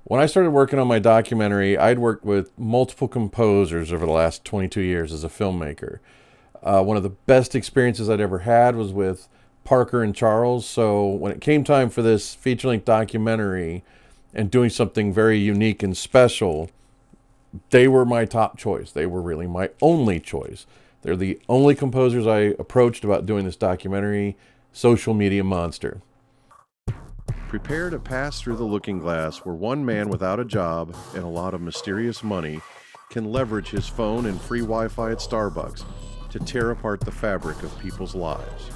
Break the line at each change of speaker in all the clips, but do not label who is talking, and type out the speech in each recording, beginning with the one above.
When I started working on my documentary, I'd worked with multiple composers over the last 22 years as a filmmaker. One of the best experiences I'd ever had was with Parker and Charles. So when it came time for this feature-length documentary and doing something very unique and special, they were my top choice. They were really my only choice. They're the only composers I approached about doing this documentary, Social Media Monster. Prepare to pass through the looking glass where one man without a job and a lot of mysterious money can leverage his phone and free Wi-Fi at Starbucks to tear apart the fabric of people's lives.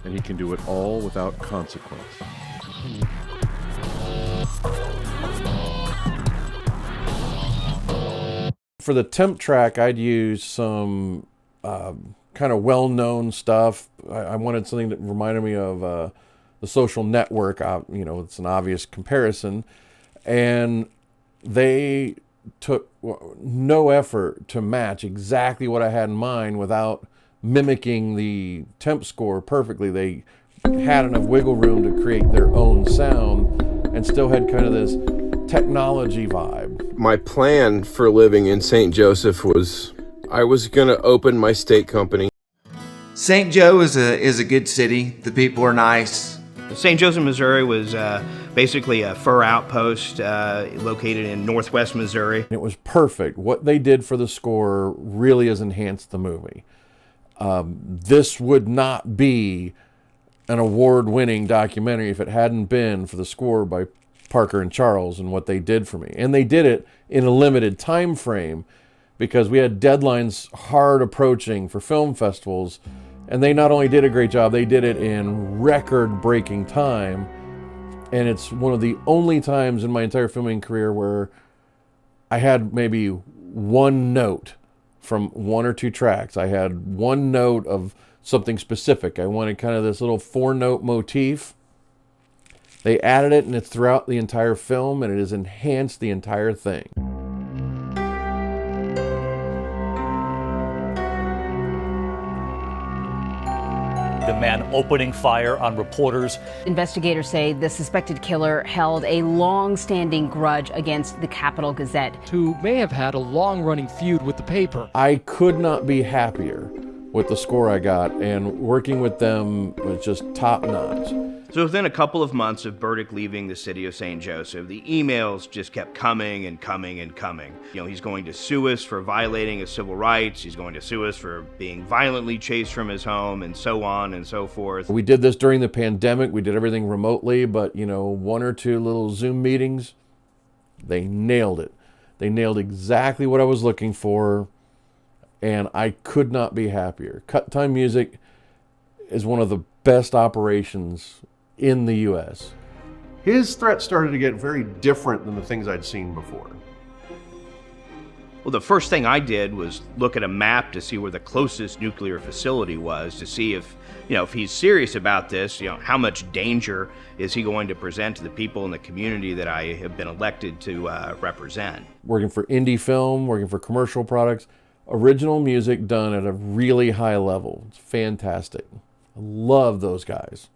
And he can do it all without consequence. For the temp track, I'd use some kind of well-known stuff. I wanted something that reminded me of the Social Network. It's an obvious comparison. And they took no effort to match exactly what I had in mind without mimicking the temp score perfectly. They had enough wiggle room to create their own sound and still had kind of this technology vibe.
My plan for living in St. Joseph was I was going to open my steak company.
St. Joe is a good city. The people are nice.
St. Joseph, Missouri was basically a fur outpost located in northwest Missouri.
It was perfect. What they did for the score really has enhanced the movie. This would not be an award-winning documentary if it hadn't been for the score by Parker and Charles and what they did for me. And they did it in a limited time frame because we had deadlines hard approaching for film festivals. And they not only did a great job, they did it in record-breaking time. And it's one of the only times in my entire filming career where I had maybe one note from one or two tracks. I had one note of something specific. I wanted kind of this little four-note motif. They added it, and it's throughout the entire film, and it has enhanced the entire thing.
The man opening fire on reporters.
Investigators say the suspected killer held a long-standing grudge against the Capital Gazette,
who may have had a long-running feud with the paper.
I could not be happier with the score I got, and working with them was just top-notch.
So within a couple of months of Burdick leaving the city of St. Joseph, the emails just kept coming and coming and coming. He's going to sue us for violating his civil rights. He's going to sue us for being violently chased from his home, and so on and so forth.
We did this during the pandemic. We did everything remotely, but one or two little Zoom meetings, they nailed it. They nailed exactly what I was looking for, and I could not be happier. Cut Time Music is one of the best operations in the U.S.
His threat started to get very different than the things I'd seen before.
Well, the first thing I did was look at a map to see where the closest nuclear facility was, to see if he's serious about this, how much danger is he going to present to the people in the community that I have been elected to represent.
Working for indie film, working for commercial products, original music done at a really high level. It's fantastic. I love those guys.